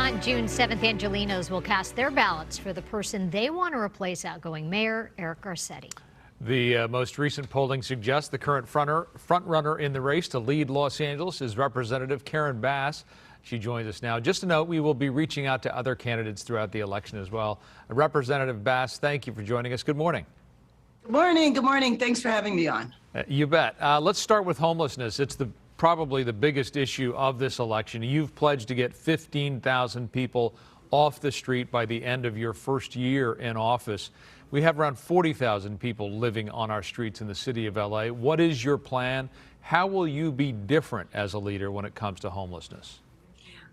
On June 7th, Angelenos will cast their ballots for the person they want to replace outgoing Mayor Eric Garcetti. The most recent polling suggests the current front-runner in the race to lead Los Angeles is Representative Karen Bass. She joins us now. Just a note, we will be reaching out to other candidates throughout the election as well. Representative Bass, thank you for joining us. Good morning. Good morning. Good morning. Thanks for having me on. You bet. Let's start with homelessness. It's probably the biggest issue of this election. You've pledged to get 15,000 people off the street by the end of your first year in office. We have around 40,000 people living on our streets in the city of LA. What is your plan? How will you be different as a leader when it comes to homelessness?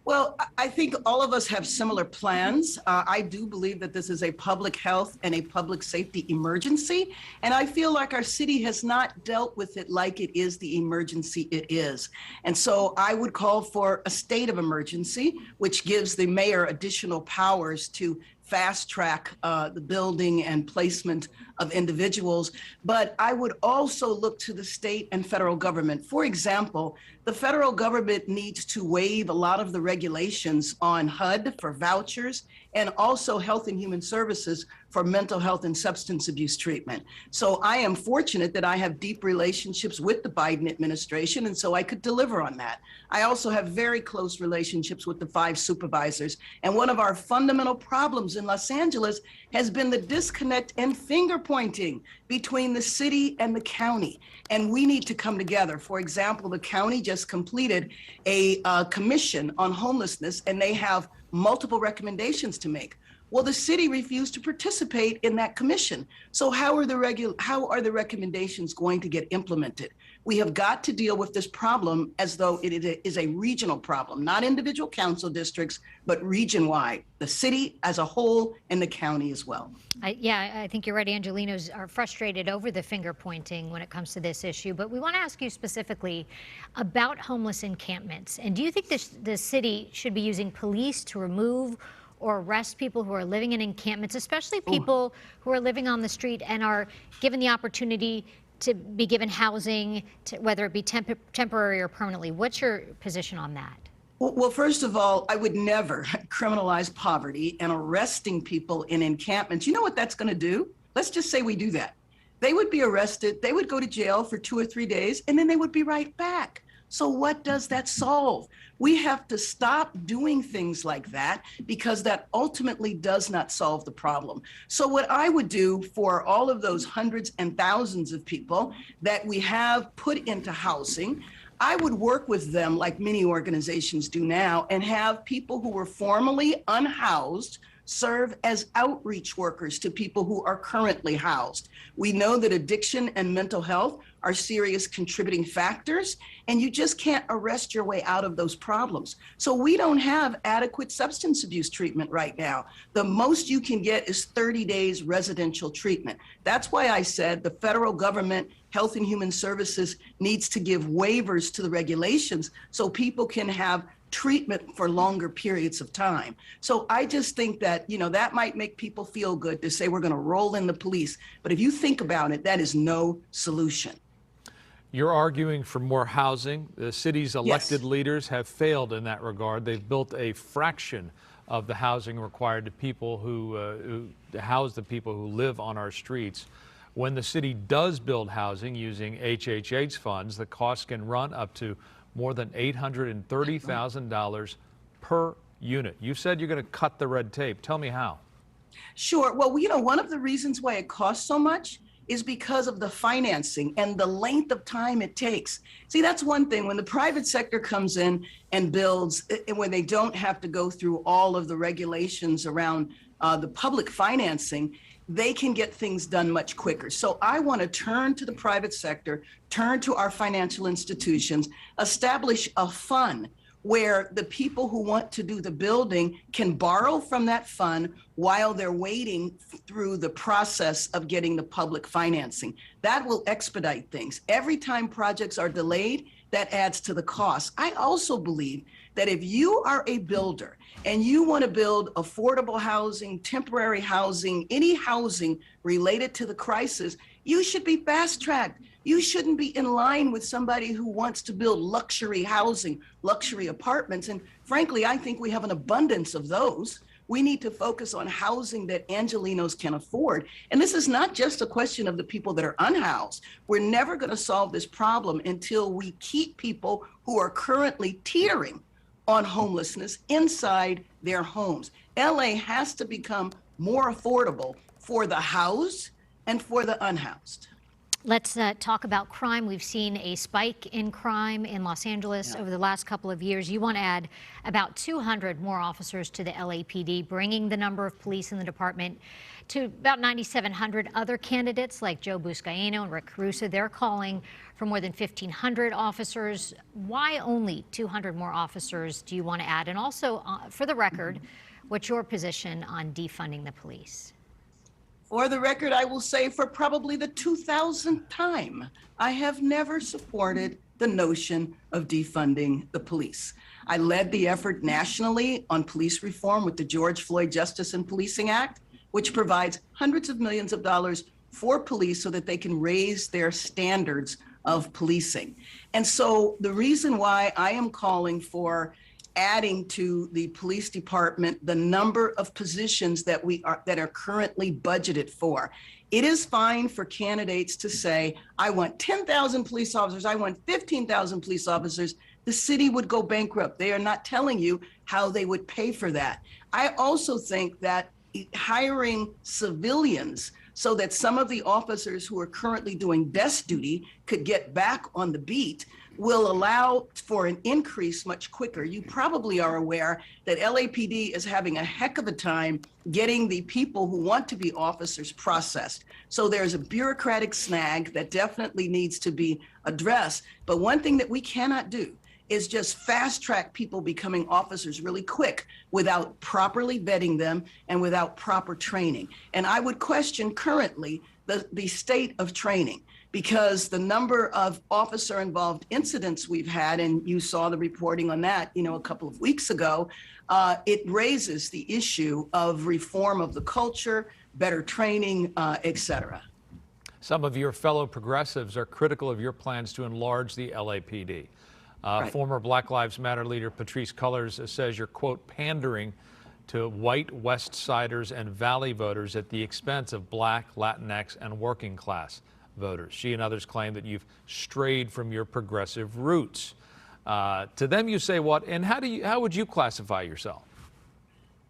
Well, I think all of us have similar plans. I do believe that this is a public health and a public safety emergency. And I feel like our city has not dealt with it like it is the emergency it is. And so I would call for a state of emergency, which gives the mayor additional powers to fast track the building and placement of individuals. But I would also look to the state and federal government. For example, the federal government needs to waive a lot of the regulations on HUD for vouchers and also Health and Human Services for mental health and substance abuse treatment. So I am fortunate that I have deep relationships with the Biden administration, and so I could deliver on that. I also have very close relationships with the 5 supervisors. And one of our fundamental problems in Los Angeles has been the disconnect and finger pointing between the city and the county. And we need to come together. For example, the county just completed a commission on homelessness, and they have multiple recommendations to make. Well, the city refused to participate in that commission. So how are the recommendations going to get implemented? We have got to deal with this problem as though it is a regional problem, not individual council districts, but region-wide, the city as a whole and the county as well. I think you're right. Angelenos are frustrated over the finger pointing when it comes to this issue. But we want to ask you specifically about homeless encampments. And do you think the city should be using police to remove or arrest people who are living in encampments, especially people who are living on the street and are given the opportunity to be given housing, whether it be temporary or permanently? What's your position on that? Well, first of all, I would never criminalize poverty and arresting people in encampments. You know what that's going to do? Let's just say we do that. They would be arrested, they would go to jail for 2 or 3 days, and then they would be right back. So what does that solve? We have to stop doing things like that because that ultimately does not solve the problem. So what I would do for all of those hundreds and thousands of people that we have put into housing, I would work with them like many organizations do now and have people who were formerly unhoused serve as outreach workers to people who are currently housed. We know that addiction and mental health are serious contributing factors, and you just can't arrest your way out of those problems. So we don't have adequate substance abuse treatment right now. The most you can get is 30 days residential treatment. That's why I said the federal government, Health and Human Services, needs to give waivers to the regulations so people can have treatment for longer periods of time. So I just think that, that might make people feel good to say we're going to roll in the police. But if you think about it, that is no solution. You're arguing for more housing. The city's elected leaders have failed in that regard. They've built a fraction of the housing required to people who house the people who live on our streets. When the city does build housing using HHH funds, the cost can run up to more than $830,000 per unit. You said you're going to cut the red tape. Tell me how. Sure. Well, one of the reasons why it costs so much is because of the financing and the length of time it takes. See, that's one thing. When the private sector comes in and builds, and when they don't have to go through all of the regulations around the public financing, they can get things done much quicker. So I want to turn to the private sector, turn to our financial institutions, establish a fund where the people who want to do the building can borrow from that fund while they're waiting through the process of getting the public financing. That will expedite things. Every time projects are delayed, that adds to the cost. I also believe that if you are a builder and you want to build affordable housing, temporary housing, any housing related to the crisis, you should be fast-tracked. You shouldn't be in line with somebody who wants to build luxury housing, luxury apartments. And frankly, I think we have an abundance of those. We need to focus on housing that Angelenos can afford. And this is not just a question of the people that are unhoused. We're never going to solve this problem until we keep people who are currently teetering on homelessness inside their homes. LA has to become more affordable for the housed and for the unhoused. Let's talk about crime. We've seen a spike in crime in Los Angeles over the last couple of years. You want to add about 200 more officers to the LAPD, bringing the number of police in the department to about 9,700. Other candidates like Joe Buscaino and Rick Caruso, they're calling for more than 1,500 officers. Why only 200 more officers do you want to add? And also, for the record, what's your position on defunding the police? For the record, I will say for probably the 2000th time, I have never supported the notion of defunding the police. I led the effort nationally on police reform with the George Floyd Justice and Policing Act, which provides hundreds of millions of dollars for police so that they can raise their standards of policing. And so the reason why I am calling for adding to the police department the number of positions that are currently budgeted for. It is fine for candidates to say, I want 10,000 police officers, I want 15,000 police officers. The city would go bankrupt. They are not telling you how they would pay for that. I also think that hiring civilians so that some of the officers who are currently doing desk duty could get back on the beat will allow for an increase much quicker. You probably are aware that LAPD is having a heck of a time getting the people who want to be officers processed. So there's a bureaucratic snag that definitely needs to be addressed. But one thing that we cannot do is just fast track people becoming officers really quick without properly vetting them and without proper training. And I would question currently the state of training, because the number of officer involved incidents we've had, and you saw the reporting on that, a couple of weeks ago, it raises the issue of reform of the culture, better training, et cetera. Some of your fellow progressives are critical of your plans to enlarge the LAPD. Right. Former Black Lives Matter leader Patrisse Cullors says you're, quote, pandering to white West Siders and Valley voters at the expense of Black, Latinx, and working class voters. She and others claim that you've strayed from your progressive roots. To them you say what, and how would you classify yourself?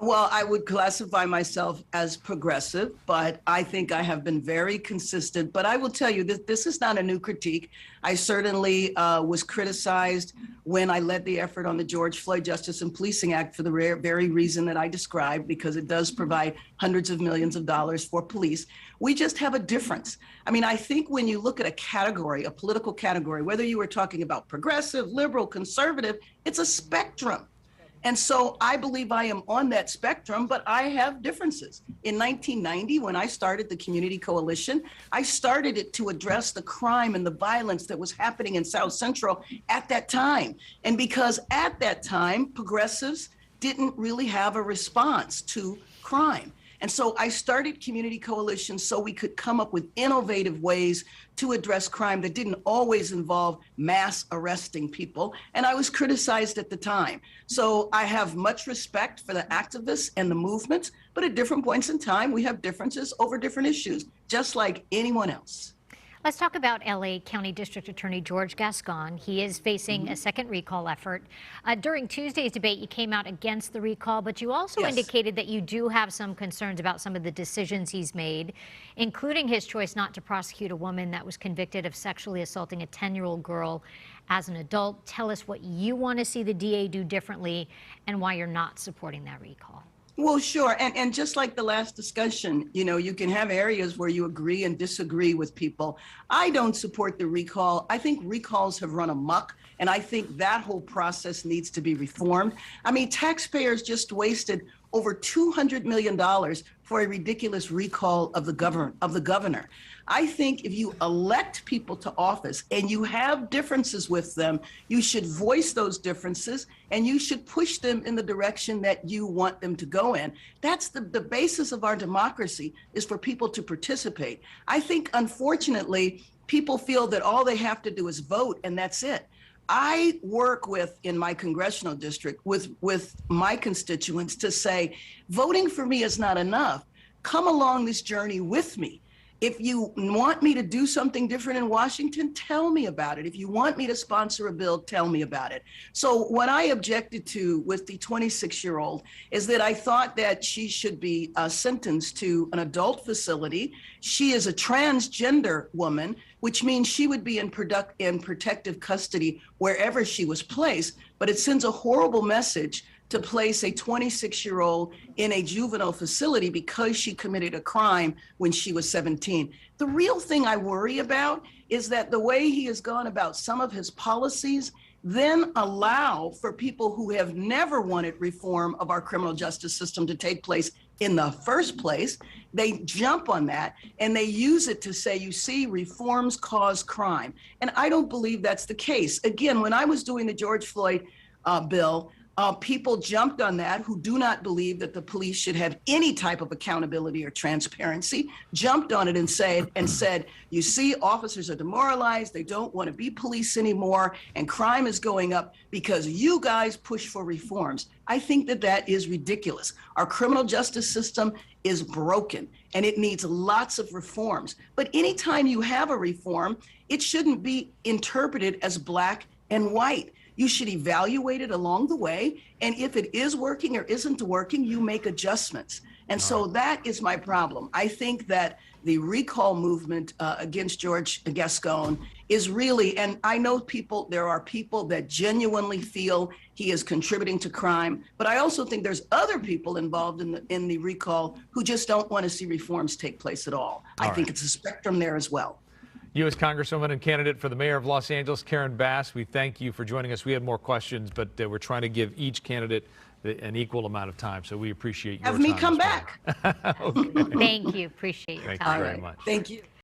Well, I would classify myself as progressive, but I think I have been very consistent. But I will tell you that this is not a new critique. I certainly was criticized when I led the effort on the George Floyd Justice and Policing Act for the very reason that I described, because it does provide hundreds of millions of dollars for police. We just have a difference. I mean, I think when you look at a category, a political category, whether you were talking about progressive, liberal, conservative, it's a spectrum. And so I believe I am on that spectrum, but I have differences. In 1990, when I started the Community Coalition, I started it to address the crime and the violence that was happening in South Central at that time. And because at that time, progressives didn't really have a response to crime. And so I started Community Coalition so we could come up with innovative ways to address crime that didn't always involve mass arresting people. And I was criticized at the time. So I have much respect for the activists and the movements, but at different points in time, we have differences over different issues, just like anyone else. Let's talk about LA County District Attorney George Gascon. He is facing a second recall effort. During Tuesday's debate, you came out against the recall, but you also indicated that you do have some concerns about some of the decisions he's made, including his choice not to prosecute a woman that was convicted of sexually assaulting a 10-year-old girl as an adult. Tell us what you want to see the DA do differently and why you're not supporting that recall. Well, sure. And just like the last discussion, you can have areas where you agree and disagree with people. I don't support the recall. I think recalls have run amok, and I think that whole process needs to be reformed. I mean, taxpayers just wasted over $200 million for a ridiculous recall of the governor. I think if you elect people to office and you have differences with them, you should voice those differences and you should push them in the direction that you want them to go in. That's the basis of our democracy, is for people to participate. I think, unfortunately, people feel that all they have to do is vote and that's it. I work in my congressional district with my constituents to say, voting for me is not enough. Come along this journey with me. If you want me to do something different in Washington, tell me about it. If you want me to sponsor a bill, tell me about it. So what I objected to with the 26-year-old is that I thought that she should be sentenced to an adult facility. She is a transgender woman, which means she would be in protective custody wherever she was placed. But it sends a horrible message to place a 26-year-old in a juvenile facility because she committed a crime when she was 17. The real thing I worry about is that the way he has gone about some of his policies then allow for people who have never wanted reform of our criminal justice system to take place in the first place. They jump on that and they use it to say, you see, reforms cause crime. And I don't believe that's the case. Again, when I was doing the George Floyd bill, people jumped on that who do not believe that the police should have any type of accountability or transparency, jumped on it and said, you see, officers are demoralized, they don't want to be police anymore, and crime is going up because you guys push for reforms. I think that that is ridiculous. Our criminal justice system is broken and it needs lots of reforms. But anytime you have a reform, it shouldn't be interpreted as black and white. You should evaluate it along the way. And if it is working or isn't working, you make adjustments. And so that is my problem. I think that the recall movement against George Gascon is really, and I know there are people that genuinely feel he is contributing to crime, but I also think there's other people involved in the recall who just don't want to see reforms take place at all. I think it's a spectrum there as well. U.S. Congresswoman and candidate for the mayor of Los Angeles, Karen Bass, we thank you for joining us. We had more questions, but we're trying to give each candidate an equal amount of time, so we appreciate your time. Have me come back. Okay. Thank you. Appreciate your Thank time. you very much. Thank you.